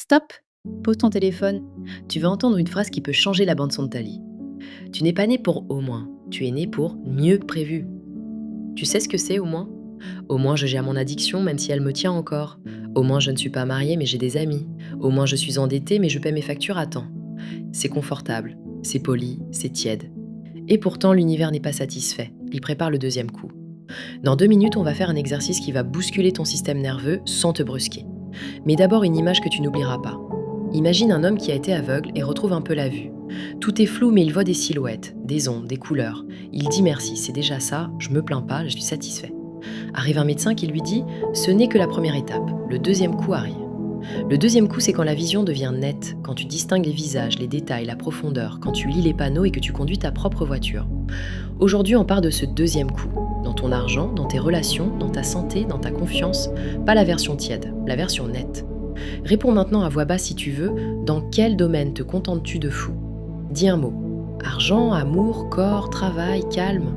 Stop! Pose ton téléphone. Tu vas entendre une phrase qui peut changer la bande son de ta vie. Tu n'es pas né pour au moins, tu es né pour mieux que prévu. Tu sais ce que c'est au moins? Au moins je gère mon addiction même si elle me tient encore. Au moins je ne suis pas mariée mais j'ai des amis. Au moins je suis endettée mais je paie mes factures à temps. C'est confortable, c'est poli, c'est tiède. Et pourtant l'univers n'est pas satisfait. Il prépare le deuxième coup. Dans 2 minutes, on va faire un exercice qui va bousculer ton système nerveux sans te brusquer. Mais d'abord une image que tu n'oublieras pas. Imagine un homme qui a été aveugle et retrouve un peu la vue. Tout est flou mais il voit des silhouettes, des ombres, des couleurs. Il dit merci, c'est déjà ça, je me plains pas, je suis satisfait. Arrive un médecin qui lui dit « ce n'est que la première étape, le deuxième coup arrive ». Le deuxième coup, c'est quand la vision devient nette, quand tu distingues les visages, les détails, la profondeur, quand tu lis les panneaux et que tu conduis ta propre voiture. Aujourd'hui, on part de ce deuxième coup, dans ton argent, dans tes relations, dans ta santé, dans ta confiance, pas la version tiède, la version nette. Réponds maintenant à voix basse si tu veux, dans quel domaine te contentes-tu de fou? Dis un mot. Argent, amour, corps, travail, calme.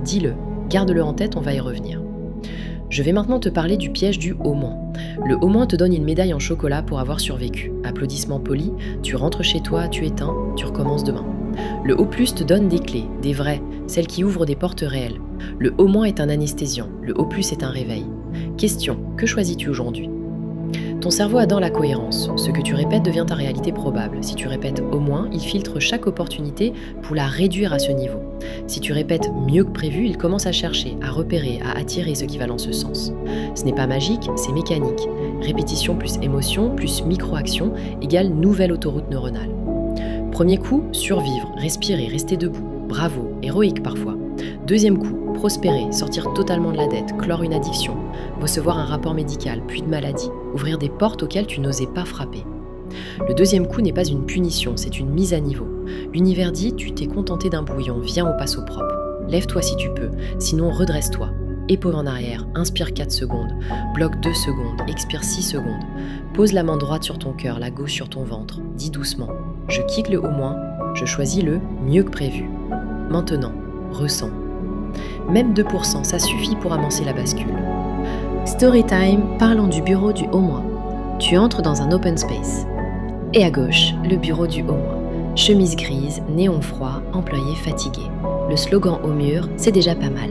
Dis-le, garde-le en tête, on va y revenir. Je vais maintenant te parler du piège du au moins. Le au moins te donne une médaille en chocolat pour avoir survécu. Applaudissements polis, tu rentres chez toi, tu éteins, tu recommences demain. Le au plus te donne des clés, des vraies, celles qui ouvrent des portes réelles. Le au moins est un anesthésiant, le au plus est un réveil. Question, que choisis-tu aujourd'hui? Ton cerveau adore la cohérence. Ce que tu répètes devient ta réalité probable. Si tu répètes au moins, il filtre chaque opportunité pour la réduire à ce niveau. Si tu répètes mieux que prévu, il commence à chercher, à repérer, à attirer ce qui va dans ce sens. Ce n'est pas magique, c'est mécanique. Répétition plus émotion plus micro-action égale nouvelle autoroute neuronale. Premier coup, survivre, respirer, rester debout. Bravo, héroïque parfois. Deuxième coup, prospérer, sortir totalement de la dette, clore une addiction, recevoir un rapport médical, puis de maladie, ouvrir des portes auxquelles tu n'osais pas frapper. Le deuxième coup n'est pas une punition, c'est une mise à niveau. L'univers dit, tu t'es contenté d'un bouillon, viens on passe au propre. Lève-toi si tu peux, sinon redresse-toi. Épaule en arrière, inspire 4 secondes, bloque 2 secondes, expire 6 secondes. Pose la main droite sur ton cœur, la gauche sur ton ventre. Dis doucement, je quitte le au moins, je choisis le mieux que prévu. Maintenant, ressens. Même 2%, ça suffit pour amorcer la bascule. Storytime, parlons du bureau du au moins. Tu entres dans un open space. Et à gauche, le bureau du au moins. Chemise grise, néon froid, employé fatigué. Le slogan au mur, c'est déjà pas mal.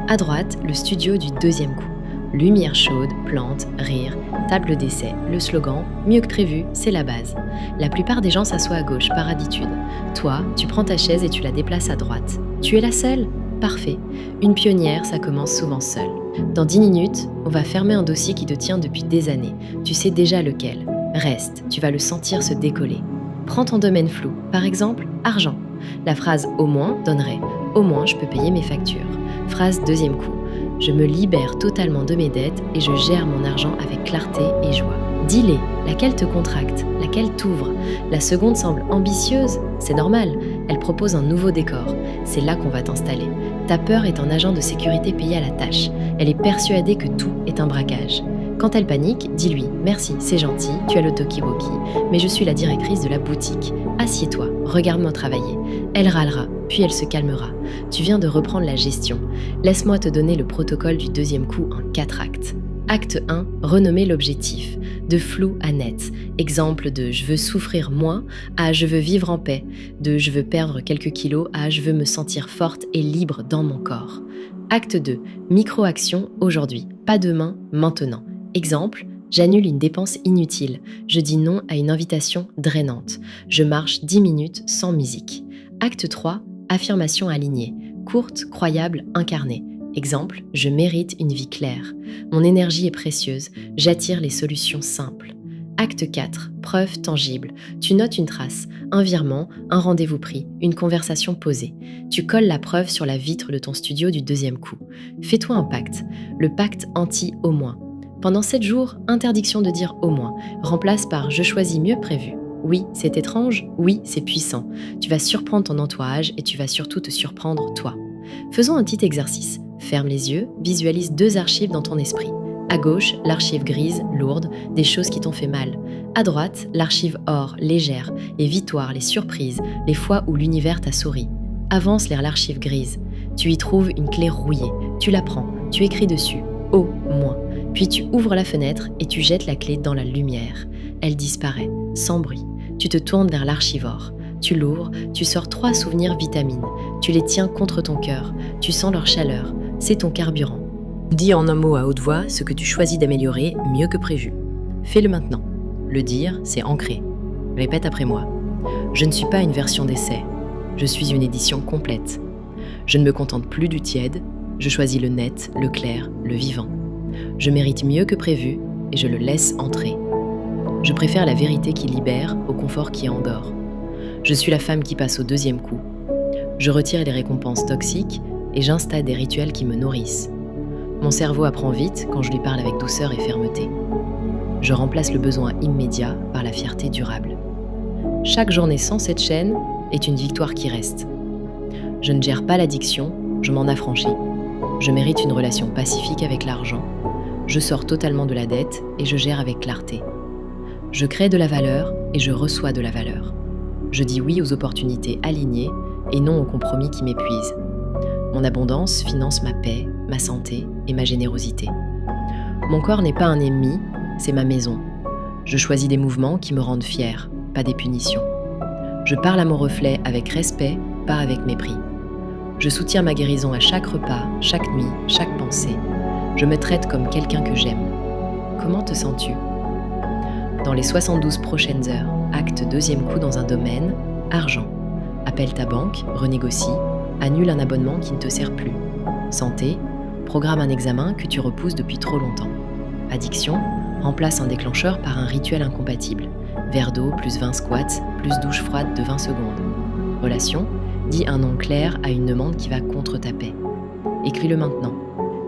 À droite, le studio du deuxième coup. Lumière chaude, plantes, rire, table d'essai. Le slogan, mieux que prévu, c'est la base. La plupart des gens s'assoient à gauche par habitude. Toi, tu prends ta chaise et tu la déplaces à droite. Tu es la seule? Parfait. Une pionnière, ça commence souvent seule. Dans 10 minutes, on va fermer un dossier qui te tient depuis des années. Tu sais déjà lequel. Reste, tu vas le sentir se décoller. Prends ton domaine flou, par exemple, argent. La phrase « au moins » donnerait « au moins je peux payer mes factures ». Phrase deuxième coup. Je me libère totalement de mes dettes et je gère mon argent avec clarté et joie. Dis-les, laquelle te contracte, laquelle t'ouvre. La seconde semble ambitieuse, c'est normal, elle propose un nouveau décor. C'est là qu'on va t'installer. Ta peur est un agent de sécurité payé à la tâche. Elle est persuadée que tout est un braquage. Quand elle panique, dis-lui « Merci, c'est gentil, tu as le talkie-walkie, mais je suis la directrice de la boutique. Assieds-toi, regarde-moi travailler. » Elle râlera, puis elle se calmera. Tu viens de reprendre la gestion. Laisse-moi te donner le protocole du deuxième coup en 4 actes. Acte 1, renommer l'objectif. De flou à net. Exemple de « je veux souffrir moins » à « je veux vivre en paix », de « je veux perdre quelques kilos » à « je veux me sentir forte et libre dans mon corps ». Acte 2, micro-action aujourd'hui, pas demain, maintenant. Exemple, j'annule une dépense inutile. Je dis non à une invitation drainante. Je marche 10 minutes sans musique. Acte 3, affirmation alignée. Courte, croyable, incarnée. Exemple, je mérite une vie claire. Mon énergie est précieuse. J'attire les solutions simples. Acte 4, preuve tangible. Tu notes une trace, un virement, un rendez-vous pris, une conversation posée. Tu colles la preuve sur la vitre de ton studio du deuxième coup. Fais-toi un pacte. Le pacte anti-au moins. Pendant 7 jours, interdiction de dire au moins. Remplace par je choisis mieux prévu. Oui, c'est étrange, oui, c'est puissant. Tu vas surprendre ton entourage et tu vas surtout te surprendre toi. Faisons un petit exercice. Ferme les yeux, visualise 2 archives dans ton esprit. À gauche, l'archive grise, lourde, des choses qui t'ont fait mal. À droite, l'archive or, légère, les victoires, les surprises, les fois où l'univers t'a souri. Avance vers l'archive grise. Tu y trouves une clé rouillée. Tu la prends, tu écris dessus. Au moins. Puis tu ouvres la fenêtre et tu jettes la clé dans la lumière. Elle disparaît, sans bruit. Tu te tournes vers l'archivore. Tu l'ouvres, tu sors 3 souvenirs vitamines. Tu les tiens contre ton cœur. Tu sens leur chaleur. C'est ton carburant. Dis en un mot à haute voix ce que tu choisis d'améliorer mieux que prévu. Fais-le maintenant. Le dire, c'est ancré. Répète après moi. Je ne suis pas une version d'essai. Je suis une édition complète. Je ne me contente plus du tiède. Je choisis le net, le clair, le vivant. Je mérite mieux que prévu et je le laisse entrer. Je préfère la vérité qui libère au confort qui endort. Je suis la femme qui passe au 2e coup. Je retire les récompenses toxiques et j'installe des rituels qui me nourrissent. Mon cerveau apprend vite quand je lui parle avec douceur et fermeté. Je remplace le besoin immédiat par la fierté durable. Chaque journée sans cette chaîne est une victoire qui reste. Je ne gère pas l'addiction, je m'en affranchis. Je mérite une relation pacifique avec l'argent. Je sors totalement de la dette et je gère avec clarté. Je crée de la valeur et je reçois de la valeur. Je dis oui aux opportunités alignées et non aux compromis qui m'épuisent. Mon abondance finance ma paix, ma santé et ma générosité. Mon corps n'est pas un ennemi, c'est ma maison. Je choisis des mouvements qui me rendent fière, pas des punitions. Je parle à mon reflet avec respect, pas avec mépris. Je soutiens ma guérison à chaque repas, chaque nuit, chaque pensée. Je me traite comme quelqu'un que j'aime. Comment te sens-tu ? Dans les 72 prochaines heures, acte 2e coup dans un domaine, argent. Appelle ta banque, renégocie, annule un abonnement qui ne te sert plus. Santé, programme un examen que tu repousses depuis trop longtemps. Addiction, remplace un déclencheur par un rituel incompatible. Verre d'eau plus 20 squats, plus douche froide de 20 secondes. Relation, dis un nom clair à une demande qui va contre ta paix. Écris-le maintenant.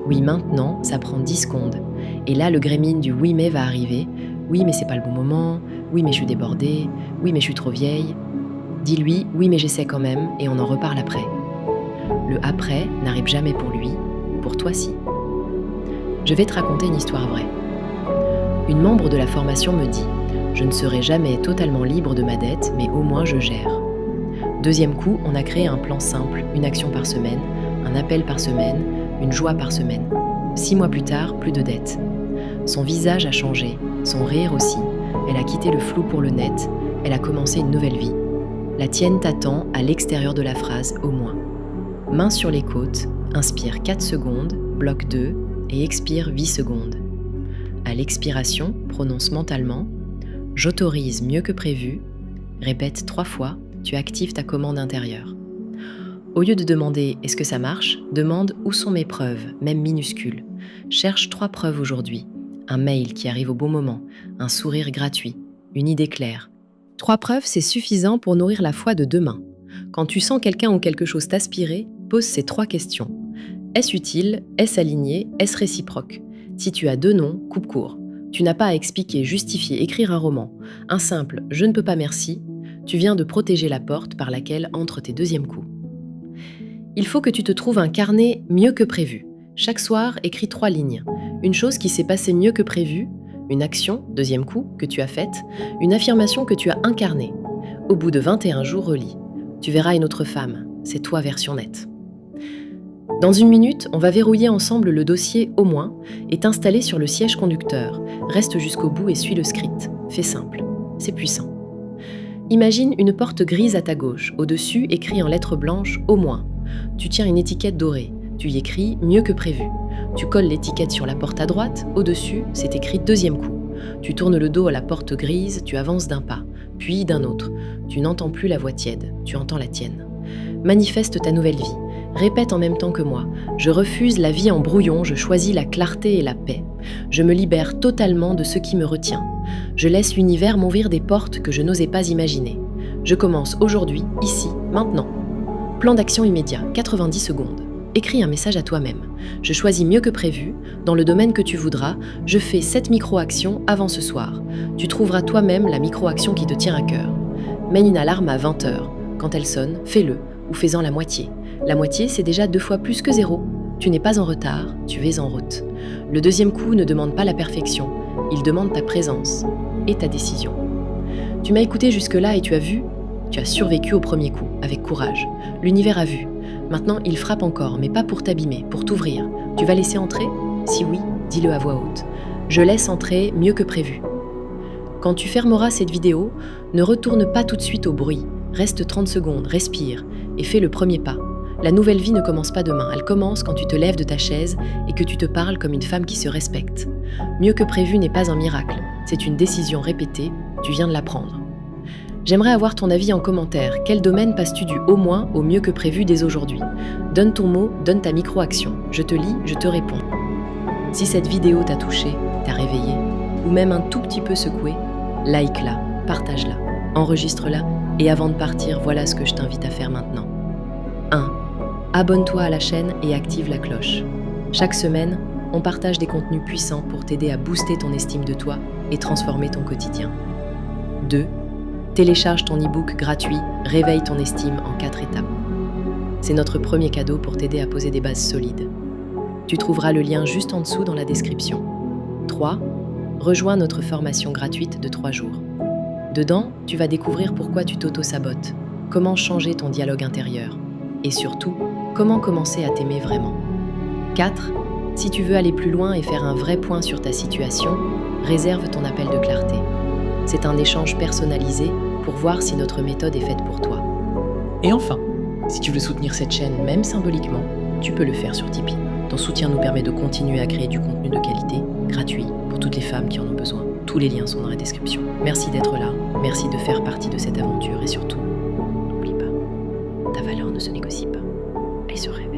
Oui, maintenant, ça prend 10 secondes. Et là, le grémine du oui mais va arriver. Oui, mais c'est pas le bon moment. Oui, mais je suis débordée. Oui, mais je suis trop vieille. Dis-lui oui, mais j'essaie quand même et on en reparle après. Le après n'arrive jamais pour lui, pour toi si. Je vais te raconter une histoire vraie. Une membre de la formation me dit « Je ne serai jamais totalement libre de ma dette, mais au moins je gère ». 2e coup, on a créé un plan simple, une action par semaine, un appel par semaine, une joie par semaine. 6 mois plus tard, plus de dette. Son visage a changé, son rire aussi. Elle a quitté le flou pour le net, elle a commencé une nouvelle vie. La tienne t'attend à l'extérieur de la phrase au moins. Main sur les côtes, inspire 4 secondes, bloque 2 et expire 8 secondes. À l'expiration, prononce mentalement « J'autorise mieux que prévu », répète 3 fois, tu actives ta commande intérieure. Au lieu de demander « Est-ce que ça marche ?», demande « Où sont mes preuves ?», même minuscules. Cherche 3 preuves aujourd'hui. Un mail qui arrive au bon moment, un sourire gratuit, une idée claire. 3 preuves, c'est suffisant pour nourrir la foi de demain. Quand tu sens quelqu'un ou quelque chose t'aspirer, pose ces 3 questions. Est-ce utile ? Est-ce aligné ? Est-ce réciproque ? Si tu as 2 noms, coupe court. Tu n'as pas à expliquer, justifier, écrire un roman. Un simple « je ne peux pas merci », tu viens de protéger la porte par laquelle entrent tes 2e coups. Il faut que tu te trouves un carnet mieux que prévu. Chaque soir, écris 3 lignes. Une chose qui s'est passée mieux que prévu, une action, 2e coup, que tu as faite, une affirmation que tu as incarnée. Au bout de 21 jours, relis. Tu verras une autre femme. C'est toi version nette. Dans 1 minute, on va verrouiller ensemble le dossier au moins et t'installer sur le siège conducteur. Reste jusqu'au bout et suis le script. Fais simple. C'est puissant. Imagine une porte grise à ta gauche. Au-dessus, écrit en lettres blanches « Au moins ». Tu tiens une étiquette dorée. Tu y écris « Mieux que prévu ». Tu colles l'étiquette sur la porte à droite. Au-dessus, c'est écrit 2e coup. Tu tournes le dos à la porte grise, tu avances d'un pas, puis d'un autre. Tu n'entends plus la voix tiède, tu entends la tienne. Manifeste ta nouvelle vie. Répète en même temps que moi. Je refuse la vie en brouillon, je choisis la clarté et la paix. Je me libère totalement de ce qui me retient. Je laisse l'univers m'ouvrir des portes que je n'osais pas imaginer. Je commence aujourd'hui, ici, maintenant. Plan d'action immédiat, 90 secondes. Écris un message à toi-même. Je choisis mieux que prévu. Dans le domaine que tu voudras, je fais 7 micro-actions avant ce soir. Tu trouveras toi-même la micro-action qui te tient à cœur. Mène une alarme à 20h. Quand elle sonne, fais-le, ou fais-en la moitié. La moitié, c'est déjà 2 fois plus que 0. Tu n'es pas en retard, tu es en route. Le 2e coup ne demande pas la perfection, il demande ta présence et ta décision. Tu m'as écouté jusque-là et tu as vu ? Tu as survécu au 1er coup, avec courage. L'univers a vu. Maintenant, il frappe encore, mais pas pour t'abîmer, pour t'ouvrir. Tu vas laisser entrer ? Si oui, dis-le à voix haute. Je laisse entrer mieux que prévu. Quand tu fermeras cette vidéo, ne retourne pas tout de suite au bruit. Reste 30 secondes, respire et fais le premier pas. La nouvelle vie ne commence pas demain, elle commence quand tu te lèves de ta chaise et que tu te parles comme une femme qui se respecte. Mieux que prévu n'est pas un miracle, c'est une décision répétée, tu viens de la prendre. J'aimerais avoir ton avis en commentaire. Quel domaine passes-tu du au moins au mieux que prévu dès aujourd'hui? Donne ton mot, donne ta micro-action. Je te lis, je te réponds. Si cette vidéo t'a touché, t'a réveillé, ou même un tout petit peu secoué, like-la, partage-la, enregistre-la, et avant de partir, voilà ce que je t'invite à faire maintenant. 1. Abonne-toi à la chaîne et active la cloche. Chaque semaine, on partage des contenus puissants pour t'aider à booster ton estime de toi et transformer ton quotidien. 2. Télécharge ton e-book gratuit « Réveille ton estime en 4 étapes ». C'est notre premier cadeau pour t'aider à poser des bases solides. Tu trouveras le lien juste en dessous dans la description. 3. Rejoins notre formation gratuite de 3 jours. Dedans, tu vas découvrir pourquoi tu t'auto-sabotes, comment changer ton dialogue intérieur et surtout, comment commencer à t'aimer vraiment. 4. Si tu veux aller plus loin et faire un vrai point sur ta situation, réserve ton appel de clarté. C'est un échange personnalisé pour voir si notre méthode est faite pour toi. Et enfin, si tu veux soutenir cette chaîne, même symboliquement, tu peux le faire sur Tipeee. Ton soutien nous permet de continuer à créer du contenu de qualité, gratuit, pour toutes les femmes qui en ont besoin. Tous les liens sont dans la description. Merci d'être là, merci de faire partie de cette aventure et surtout, n'oublie pas, ta valeur ne se négocie pas, elle se rêve.